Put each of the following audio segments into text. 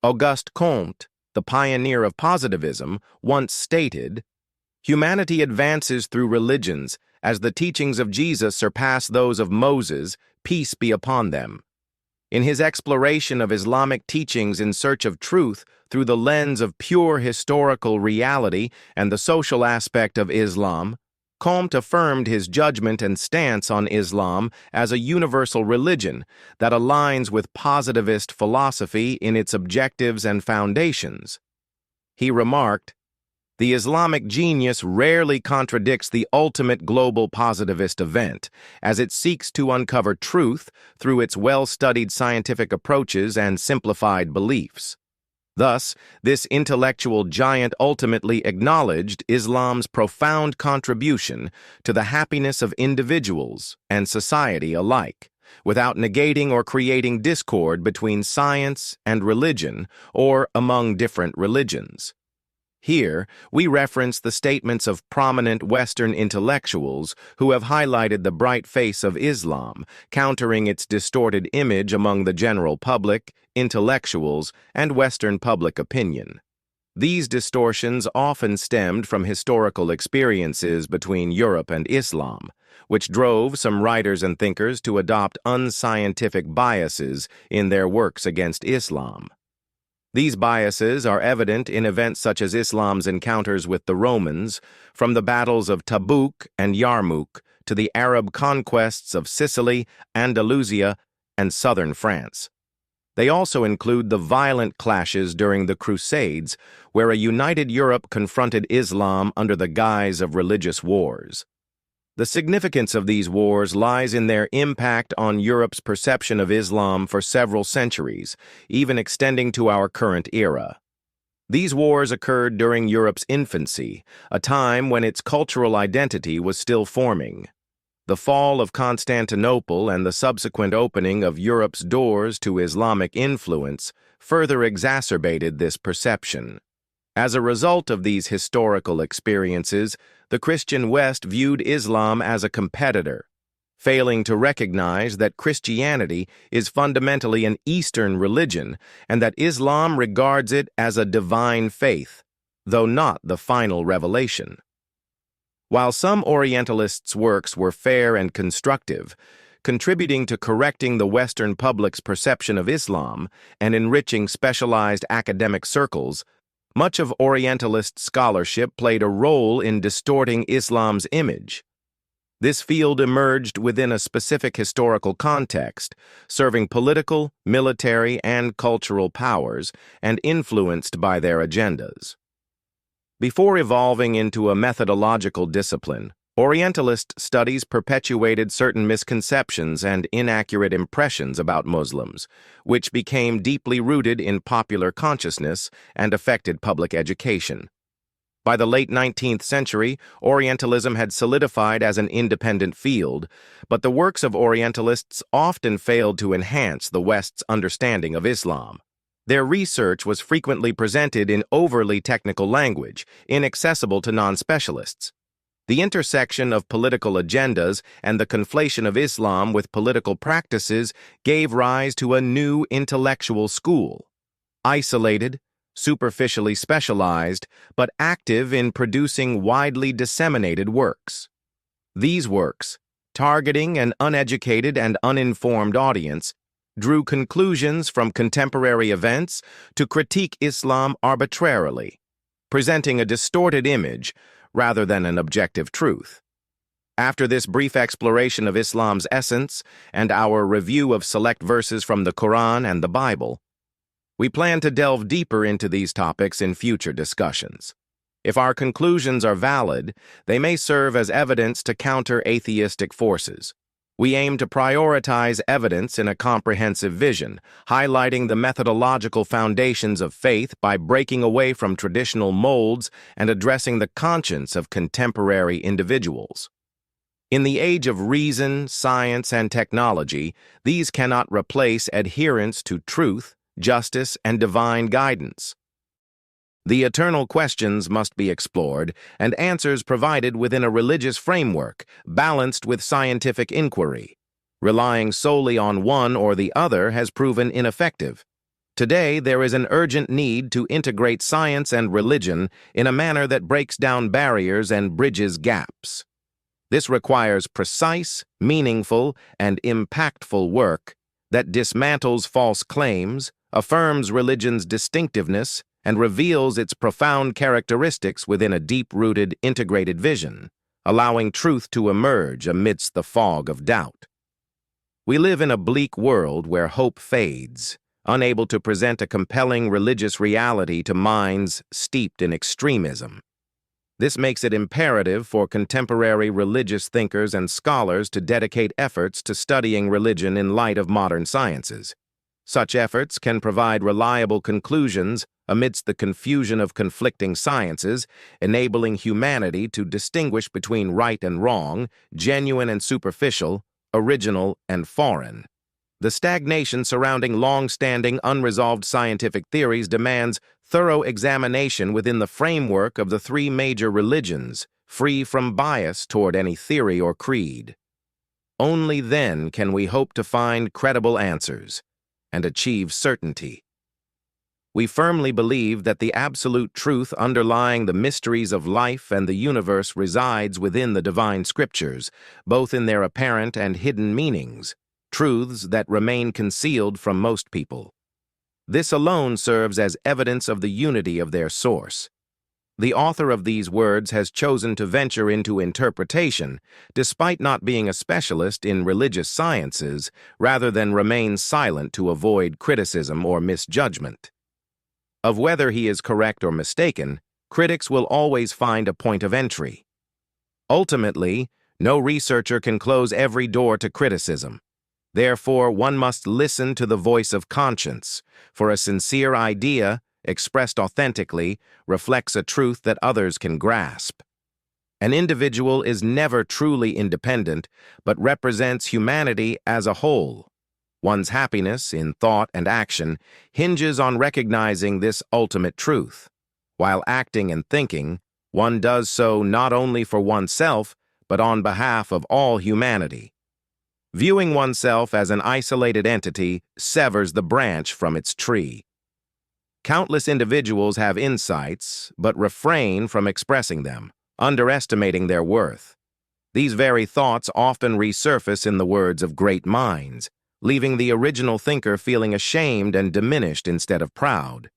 Auguste Comte, the pioneer of positivism, once stated, "Humanity advances through religions as the teachings of Jesus surpass those of Moses, peace be upon them." In his exploration of Islamic teachings in search of truth through the lens of pure historical reality and the social aspect of Islam, Comte affirmed his judgment and stance on Islam as a universal religion that aligns with positivist philosophy in its objectives and foundations. He remarked, "The Islamic genius rarely contradicts the ultimate global positivist event, as it seeks to uncover truth through its well-studied scientific approaches and simplified beliefs." Thus, this intellectual giant ultimately acknowledged Islam's profound contribution to the happiness of individuals and society alike, without negating or creating discord between science and religion or among different religions. Here, we reference the statements of prominent Western intellectuals who have highlighted the bright face of Islam, countering its distorted image among the general public, intellectuals, and Western public opinion. These distortions often stemmed from historical experiences between Europe and Islam, which drove some writers and thinkers to adopt unscientific biases in their works against Islam. These biases are evident in events such as Islam's encounters with the Romans, from the battles of Tabuk and Yarmouk to the Arab conquests of Sicily, Andalusia, and southern France. They also include the violent clashes during the Crusades, where a united Europe confronted Islam under the guise of religious wars. The significance of these wars lies in their impact on Europe's perception of Islam for several centuries, even extending to our current era. These wars occurred during Europe's infancy, a time when its cultural identity was still forming. The fall of Constantinople and the subsequent opening of Europe's doors to Islamic influence further exacerbated this perception. As a result of these historical experiences, the Christian West viewed Islam as a competitor, failing to recognize that Christianity is fundamentally an Eastern religion and that Islam regards it as a divine faith, though not the final revelation. While some Orientalists' works were fair and constructive, contributing to correcting the Western public's perception of Islam and enriching specialized academic circles, much of Orientalist scholarship played a role in distorting Islam's image. This field emerged within a specific historical context, serving political, military, and cultural powers, and influenced by their agendas. Before evolving into a methodological discipline, Orientalist studies perpetuated certain misconceptions and inaccurate impressions about Muslims, which became deeply rooted in popular consciousness and affected public education. By the late 19th century, Orientalism had solidified as an independent field, but the works of Orientalists often failed to enhance the West's understanding of Islam. Their research was frequently presented in overly technical language, inaccessible to non-specialists. The intersection of political agendas and the conflation of Islam with political practices gave rise to a new intellectual school, isolated, superficially specialized, but active in producing widely disseminated works. These works, targeting an uneducated and uninformed audience, drew conclusions from contemporary events to critique Islam arbitrarily, presenting a distorted image rather than an objective truth. After this brief exploration of Islam's essence and our review of select verses from the Quran and the Bible, we plan to delve deeper into these topics in future discussions. If our conclusions are valid, they may serve as evidence to counter atheistic forces. We aim to prioritize evidence in a comprehensive vision, highlighting the methodological foundations of faith by breaking away from traditional molds and addressing the conscience of contemporary individuals. In the age of reason, science, and technology, these cannot replace adherence to truth, justice, and divine guidance. The eternal questions must be explored and answers provided within a religious framework balanced with scientific inquiry. Relying solely on one or the other has proven ineffective. Today, there is an urgent need to integrate science and religion in a manner that breaks down barriers and bridges gaps. This requires precise, meaningful, and impactful work that dismantles false claims, affirms religion's distinctiveness, and reveals its profound characteristics within a deep-rooted, integrated vision, allowing truth to emerge amidst the fog of doubt. We live in a bleak world where hope fades, unable to present a compelling religious reality to minds steeped in extremism. This makes it imperative for contemporary religious thinkers and scholars to dedicate efforts to studying religion in light of modern sciences. Such efforts can provide reliable conclusions amidst the confusion of conflicting sciences, enabling humanity to distinguish between right and wrong, genuine and superficial, original and foreign. The stagnation surrounding long-standing unresolved scientific theories demands thorough examination within the framework of the three major religions, free from bias toward any theory or creed. Only then can we hope to find credible answers and achieve certainty. We firmly believe that the absolute truth underlying the mysteries of life and the universe resides within the divine scriptures, both in their apparent and hidden meanings, truths that remain concealed from most people. This alone serves as evidence of the unity of their source. The author of these words has chosen to venture into interpretation, despite not being a specialist in religious sciences, rather than remain silent to avoid criticism or misjudgment. Of whether he is correct or mistaken, critics will always find a point of entry. Ultimately, no researcher can close every door to criticism. Therefore, one must listen to the voice of conscience, for a sincere idea, expressed authentically, reflects a truth that others can grasp. An individual is never truly independent, but represents humanity as a whole. One's happiness in thought and action hinges on recognizing this ultimate truth. While acting and thinking, one does so not only for oneself, but on behalf of all humanity. Viewing oneself as an isolated entity severs the branch from its tree. Countless individuals have insights, but refrain from expressing them, underestimating their worth. These very thoughts often resurface in the words of great minds, leaving the original thinker feeling ashamed and diminished instead of proud.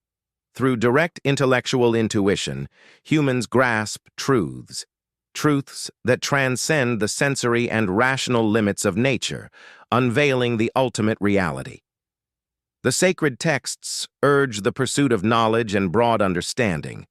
Through direct intellectual intuition, humans grasp truths that transcend the sensory and rational limits of nature, unveiling the ultimate reality. The sacred texts urge the pursuit of knowledge and broad understanding,